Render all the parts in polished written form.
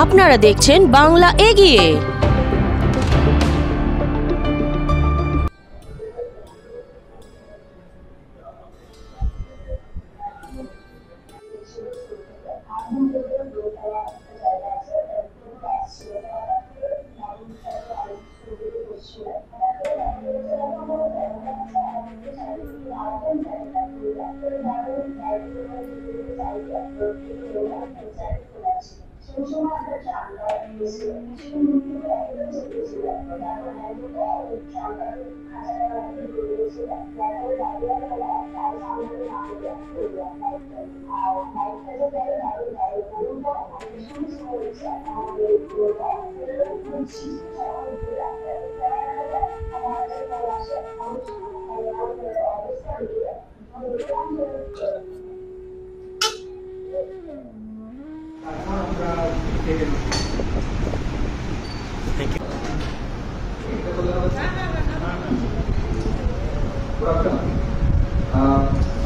আপনারা দেখছেন বাংলা এগিয়ে।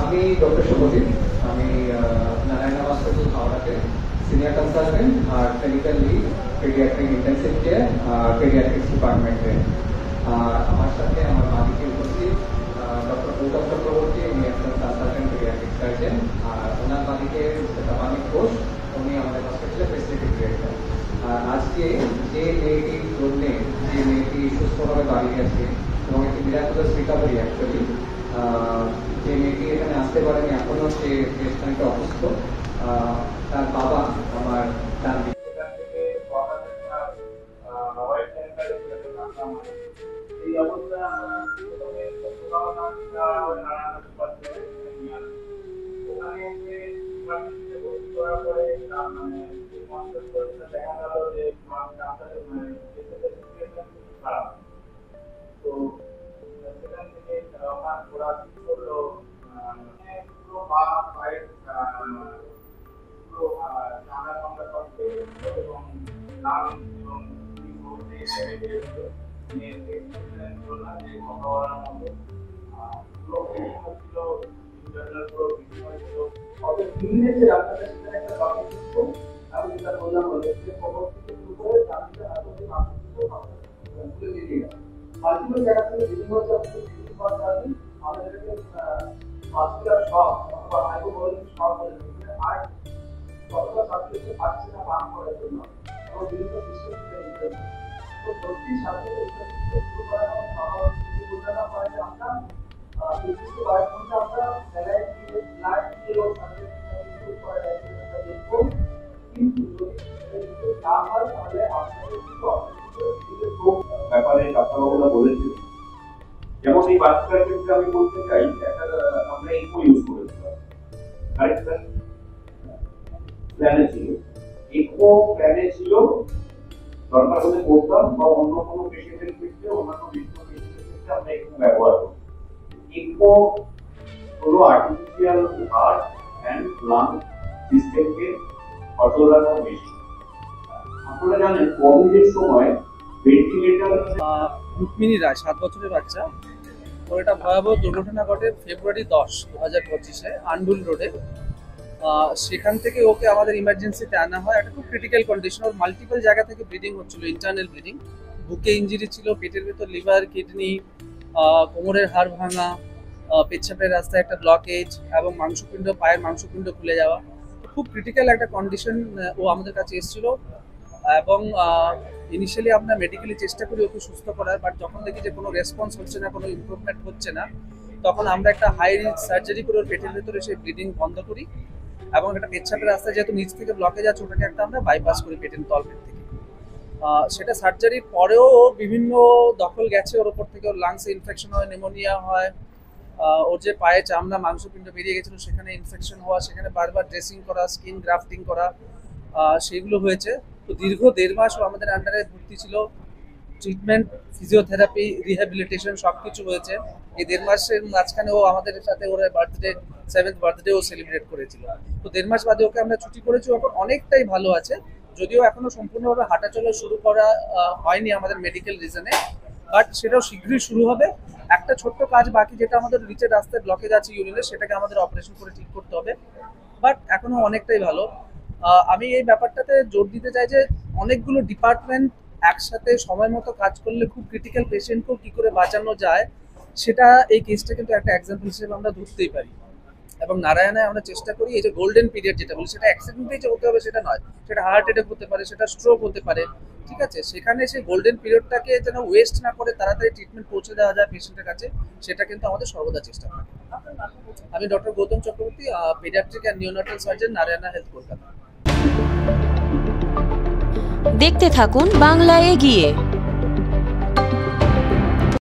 আমি ডক্টর শুভদীপ, আমি নারায়ণ হসপিটাল হাওড়াতে সিনিয়র কনসালটেন্ট আর clinical lead paediatric intensive care আর পেডিয়াট্রিক্স ডিপার্টমেন্টে। আমার সাথে আমার বাড়িতে উপস্থিত ডক্টর গৌতম চক্রবর্তী, উনি একজন কনসালটেন্ট পেডিয়াট্রিক সার্জন, আর ওনার বাড়িতে মিস্টার তাপানিক ঘোষ, উনি আমাদের হসপিটালের ফেসিলিটি ডিরেক্টর। আর আজকে যে মেয়েটির জন্যে, যে মেয়েটি সুস্থভাবে দাঁড়িয়ে আছে এবং একটি মিরাকুলাস রিকভারি অ্যাকচুয়ালি, যে মেয়েটি এখানে আসতে পারেনি, এখনো সে পেশেন্টে অসুস্থ, তার বাবা আমার ডান এই অবস্থা দেখা গেল যে খারাপ, তো সেখান থেকে আমার ওরা কি করলো, পুরো মা মায়ের পুরো ঠান্ডা ঠান্ডা করতে এবং নাম এবং ব্যাপারে ডাক্তারবাবুরা বলেছিলেন। যেমন এই বাচ্চাটার ক্ষেত্রে আমি বলতে চাই, আমরা ইকো ইউজ করেছিলাম, প্ল্যানে ছিল, ইকো প্ল্যানে ছিল, দরকার হলে করতাম বা অন্য কোনো পেশেন্টের ক্ষেত্রে, অন্যান্য বিভিন্ন পেশেন্টের ক্ষেত্রে আমরা ইকো ব্যবহার করি। ইকো হলো আর্টিফিশিয়াল হার্ট অ্যান্ড লাং সিস্টেমকে অচল রাখার মেশিন। আপনারা জানেন কোভিডের সময় ভেন্টিলেটর, রুক্মিণী রায় 7 বছরের বাচ্চা, ওর একটা ভয়াবহ দুর্ঘটনা ঘটে ফেব্রুয়ারি 10, 2025-এ আন্ডুল রোডে। সেখান থেকে ওকে আমাদের ইমার্জেন্সিতে আনা হয়। একটা খুব ক্রিটিক্যাল কন্ডিশন, ওর মাল্টিপল জায়গা থেকে ব্লিডিং হচ্ছিল, ইন্টারনাল ব্লিডিং, বুকে ইঞ্জুরি ছিল, পেটের ভেতর লিভার, কিডনি, কোমরের হাড় ভাঙা, পেচ্ছাপের রাস্তায় একটা ব্লকেজ এবং মাংসপিণ্ড, পায়ের মাংসপিণ্ড খুলে যাওয়া। খুব ক্রিটিক্যাল একটা কন্ডিশন। ও আমাদের কাছে এসেছিল এবং ইনিশিয়ালি আমরা মেডিকেলি চেষ্টা করি ওকে সুস্থ করার, বাট যখন দেখি যে কোনো রেসপন্স হচ্ছে না, কোনো ইমপ্রুভমেন্ট হচ্ছে না, তখন আমরা একটা হাই রিস্ক সার্জারি করে ওর পেটের ভেতরে সেই ব্লিডিং বন্ধ করি এবং একটা পেচ্ছাপের রাস্তায় যেহেতু নিচ থেকে ব্লকেজ আছে, ওটাকে একটা আমরা বাইপাস করি পেটের তলপেট থেকে। সেটা সার্জারির পরেও বিভিন্ন দখল গেছে ওর ওপর থেকে, ওর লাংসে ইনফেকশন হয়, নিউমোনিয়া হয়, ওর যে পায়ে চামড়া মাংসপিণ্ড বেরিয়ে গেছিলো সেখানে ইনফেকশন হওয়া, সেখানে বারবার ড্রেসিং করা, স্কিন গ্রাফটিং করা, সেগুলো হয়েছে। তো দীর্ঘ 1.5 মাস ও আমাদের আন্ডারে ভর্তি ছিল। ট্রিটমেন্ট, ফিজিওথেরাপি, রিহ্যাবিলিটেশন সবকিছু হয়েছে। এই 1.5 মাসের মাঝখানে ও আমাদের সাথে ওর বার্থডে, 7th বার্থডে ও সেলিব্রেট করেছিল। তো 1.5 মাস বাদে ওকে আমরা ছুটি করেছি, এখন অনেকটাই ভালো আছে, যদিও এখনো সম্পূর্ণভাবে হাঁটাচলা শুরু করা হয়নি আমাদের মেডিকেল রিজনে, বাট সেটাও শীঘ্রই শুরু হবে। একটা ছোট্ট কাজ বাকি, যেটা আমাদের নিচের রাস্তায় ব্লকেজ আছে ইউরিনের, সেটাকে আমাদের অপারেশন করে ঠিক করতে হবে, বাট এখনো অনেকটাই ভালো। আমি এই ব্যাপারটাতে জোর দিতে চাই যে অনেকগুলো ডিপার্টমেন্ট একসাথে সময় মতো কাজ করলে খুব ক্রিটিক্যাল পেশেন্টকেও কি করে বাঁচানো যায়, সেটা এই কেসটা কিন্তু একটা এক্সাম্পল হিসেবে আমরা ধরতেই পারি। এবং নারায়ণায় আমরা চেষ্টা করি এই যে গোল্ডেন পিরিয়ড যেটা বলি, সেটা অ্যাক্সিডেন্টেই যে হতে হবে সেটা নয়, সেটা হার্ট অ্যাটাক হতে পারে, সেটা স্ট্রোক হতে পারে, ঠিক আছে? সেখানে সেই গোল্ডেন পিরিয়ডটাকে যেন ওয়েস্ট না করে তাড়াতাড়ি ট্রিটমেন্ট পৌঁছে দেওয়া যায় পেশেন্টের কাছে, সেটা কিন্তু আমাদের সর্বদা চেষ্টা থাকে। আমি doctor Gautam Chakraborty, paediatric and neonatal surgeon, Narayana health, Kolkata. দেখতে থাকুন বাংলা এগিয়ে।